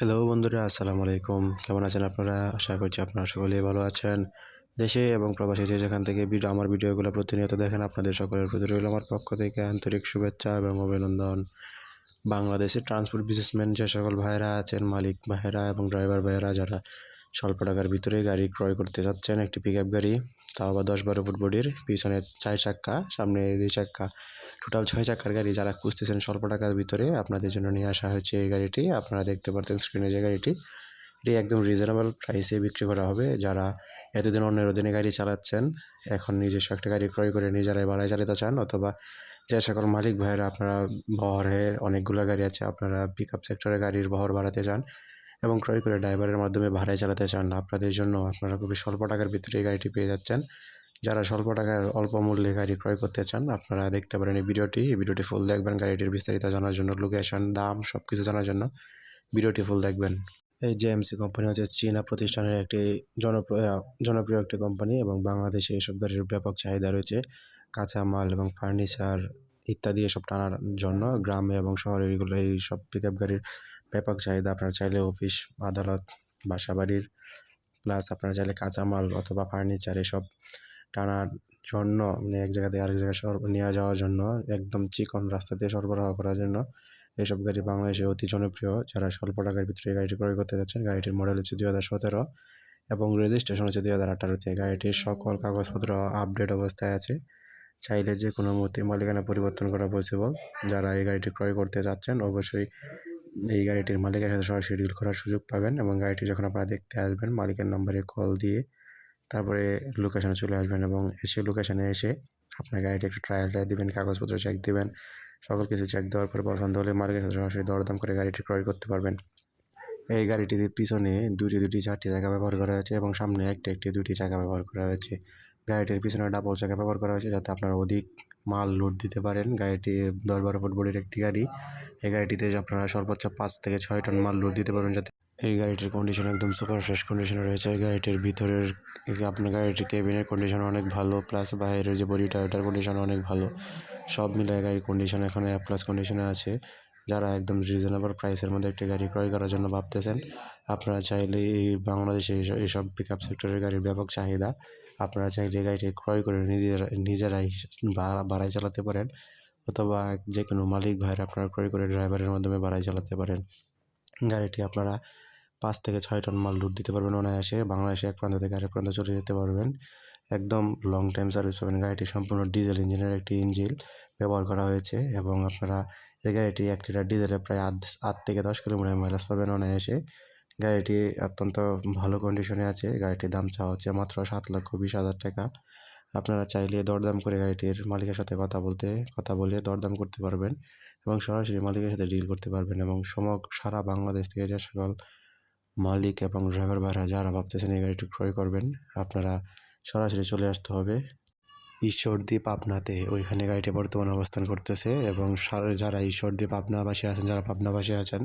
Hello বন্ধুরা, আসসালামু আলাইকুম। কেমন আছেন আপনারা? আশা করছি আপনারা সকলেই ভালো আছেন। দেশে এবং প্রবাসে যে যেখান থেকে আমার ভিডিওগুলো প্রতিনিয়ত দেখেন, আপনাদের সকলের প্রতি রইল আমার পক্ষ থেকে আন্তরিক শুভেচ্ছা এবং অভিনন্দন। বাংলাদেশের ট্রান্সপোর্ট বিজনেসম্যান যে সকল ভাইয়েরা আছেন, মালিক ভাইয়েরা এবং ড্রাইভার ভাইয়েরা যারা স্বল্প টাকার ভিতরে গাড়ি ক্রয় করতে যাচ্ছেন, একটি পিকআপ গাড়ি, তাও আবার 10-12 ফুট বডির, পিছনে 4 চাক্কা, সামনে 2 চাক্কা, টোটাল 6 চাক্কার গাড়ি যারা খুঁজতেছেন স্বল্প টাকার ভিতরে, আপনাদের জন্য নিয়ে আসা হয়েছে এই গাড়িটি। আপনারা দেখতে পাচ্ছেন স্ক্রিনে যে গাড়িটি, এটি একদম রিজনেবল প্রাইসে বিক্রি করা হবে। যারা এতদিন অন্যের অধীনে গাড়ি চালাচ্ছেন, এখন নিজস্ব একটা গাড়ি ক্রয় করে নিজেরাই বাড়ায় চালাতে চান, অথবা যে সকল মালিক ভাইয়েরা আপনারা বহরের অনেকগুলো গাড়ি আছে, আপনারা পিকআপ সেক্টরে গাড়ির বহর বাড়াতে চান এবং ক্রয় করে ড্রাইভারের মাধ্যমে ভাড়ায় চালাতে চান, আপনাদের জন্য আপনারা খুবই স্বল্প টাকার ভিতরে এই গাড়িটি পেয়ে যাচ্ছেন। যারা স্বল্প টাকার অল্প মূল্যে গাড়ি ক্রয় করতে চান, আপনারা দেখতে পারেন এই ভিডিওটি ফুল দেখবেন। গাড়িটির বিস্তারিত জানার জন্য, লোকেশন, দাম সব কিছু জানার জন্য ভিডিওটি ফুল দেখবেন। এই জেএমসি কোম্পানি হচ্ছে চীনা প্রতিষ্ঠানের একটি জনপ্রিয় একটি কোম্পানি এবং বাংলাদেশে এসব গাড়ির ব্যাপক চাহিদা রয়েছে। কাঁচামাল এবং ফার্নিচার ইত্যাদি এসব টানার জন্য গ্রামে এবং শহরে এই সব পিকআপ গাড়ির ব্যাপক চাহিদা। আপনারা চাইলে অফিস, আদালত, বাসাবাড়ির, প্লাস আপনারা চাইলে কাঁচামাল অথবা ফার্নিচার এসব টানার জন্য, মানে এক জায়গা থেকে আরেক জায়গায় নিয়ে যাওয়ার জন্য, একদম চিকন রাস্তা দিয়ে সরবরাহ করার জন্য এসব গাড়ি বাংলাদেশে অতি জনপ্রিয়। যারা স্বল্প টাকার ভিতরে গাড়িটি ক্রয় করতে যাচ্ছেন, গাড়িটির মডেল হচ্ছে 2017 এবং রেজিস্ট্রেশন হচ্ছে 2018-তে। গাড়িটির সকল কাগজপত্র আপডেট অবস্থায় আছে। চাইলে যে কোনো মুহূর্তে মালিকানা পরিবর্তন করা পসিবল। যারা এই গাড়িটি ক্রয় করতে যাচ্ছেন, অবশ্যই এই গাড়িটির মালিকের সাথে সরাসরি ডিল করার সুযোগ পাবেন এবং গাড়িটি যখন আপনারা দেখতে আসবেন, মালিকের নম্বরে কল দিয়ে তারপরে লোকেশনে চলে আসবেন এবং লোকেশনে এসে আপনার গাড়িটি একটু ট্রায়াল দিবেন, কাগজপত্র চেক দিবেন। সকল কিছু চেক দেওয়ার পরে পছন্দ হলে মালিকের সাথে সরাসরি দরদাম করে গাড়িটি ক্রয় করতে পারবেন। এই গাড়িটির পিছনে দুটি 4টি চাকা ব্যবহার করা হয়েছে এবং সামনে একটি 2টি চাকা ব্যবহার করা হয়েছে। গাড়িটির পিছনে ডাবল চাকা ব্যবহার করা হয়েছে যাতে আপনারা অধিক মাল লোড দিতে পারেন। গাড়িটি 10-12 ফুট বডির একটি গাড়ি। এই গাড়িটিতে আপনারা সর্বোচ্চ 5 থেকে 6 টন মাল লোড দিতে পারবেন। যাতে এই গাড়িটির কন্ডিশন একদম সুপার ফ্রেশ কন্ডিশনে রয়েছে। গাড়িটির ভিতরের আপনার গাড়িটির কেবিনের কন্ডিশন অনেক ভালো, প্লাস বাইরের যে বডিটা, এটার কন্ডিশন অনেক ভালো। সব মিলিয়ে গাড়ির কন্ডিশন এখন A+ কন্ডিশনে আছে। যারা একদম রিজনেবল প্রাইসের মধ্যে একটি গাড়ি ক্রয় করার জন্য ভাবতেছেন, আপনারা চাইলে এই বাংলাদেশে এইসব পিকআপ সেক্টরের গাড়ির ব্যাপক চাহিদা। আপনারা চাইলে গাড়িটি ক্রয় করে নিজেরাই বাড়ায় চালাতে পারেন, অথবা যে কোনো মালিক ভাইয়েরা আপনারা ক্রয় করে ড্রাইভারের মাধ্যমে বাড়ায় চালাতে পারেন। গাড়িটি আপনারা 5 থেকে 6 টন মাল লোড দিতে পারবেন অনায়াসে। বাংলাদেশে এক প্রান্ত থেকে আরেক প্রান্ত চলে যেতে পারবেন। একদম লং টাইম সার্ভিস পাবেন। গাড়িটি সম্পূর্ণ ডিজেল ইঞ্জিনের একটি ইঞ্জিন ব্যবহার করা হয়েছে এবং আপনারা এই গাড়িটি 1 লিটার ডিজেলে প্রায় 8 থেকে 10 কিলোমিটার মাইলেজ পাবেন অনায়াসে। গাড়িটি অত্যন্ত ভালো কন্ডিশনে আছে। গাড়িটির দাম চাওয়া হচ্ছে মাত্র 7,20,000 টাকা। আপনারা চাইলে দরদাম করে গাড়িটির মালিকের সাথে কথা বলে দরদাম করতে পারবেন এবং সরাসরি মালিকের সাথে ডিল করতে পারবেন। এবং সারা বাংলাদেশ থেকে যে সকল মালিক এবং ড্রাইভার ভাইরা যারা ভাবতেছেন এই গাড়িটি ক্রয় করবেন, আপনারা সরাসরি চলে আসতে হবে ঈশ্বরদী, পাবনাতে। ওইখানে গাড়িটি বর্তমানে অবস্থান করতেছে এবং যারা ঈশ্বরদী, পাবনাবাসী আছেন, যারা পাবনাবাসী আছেন,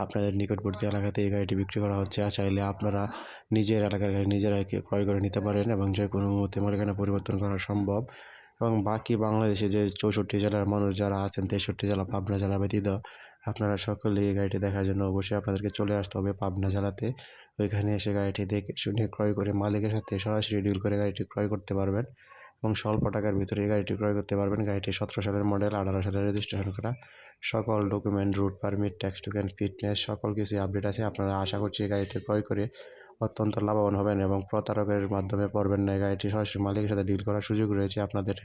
আপনাদের নিকটবর্তী এলাকাতে এই গাড়িটি বিক্রি করা হচ্ছে। চাইলে আপনারা নিজের এলাকার গাড়ি নিজেরাই ক্রয় করে নিতে পারেন এবং যে কোনো মুহূর্তে মালিকানা পরিবর্তন করা সম্ভব। এবং বাকি বাংলাদেশে যে 64 জেলার মানুষ যারা আছেন, 63 জেলা, পাবনা জেলা ব্যতীত, আপনারা সকলে এই গাড়িটি দেখার জন্য অবশ্যই আপনাদেরকে চলে আসতে হবে পাবনা জেলাতে। ওইখানে এসে গাড়িটি দেখে শুনে ক্রয় করে মালিকের সাথে সরাসরি ডিল করে গাড়িটি ক্রয় করতে পারবেন এবং স্বল্প টাকার ভিতরে এই গাড়িটি ক্রয় করতে পারবেন। গাড়িটি 17 সালের মডেল, 18 সালের রেজিস্ট্রেশন করা। সকল document, route permit, tax token, fitness সকল কিছু আপডেট আছে। আপনারা আশা করছি এই গাড়িটি ক্রয় করে অত্যন্ত লাভবান হবেন এবং প্রতারকের মাধ্যমে পড়বেন না। এই গাড়িটি সরাসরি মালিকের সাথে ডিল করার সুযোগ রয়েছে আপনাদের।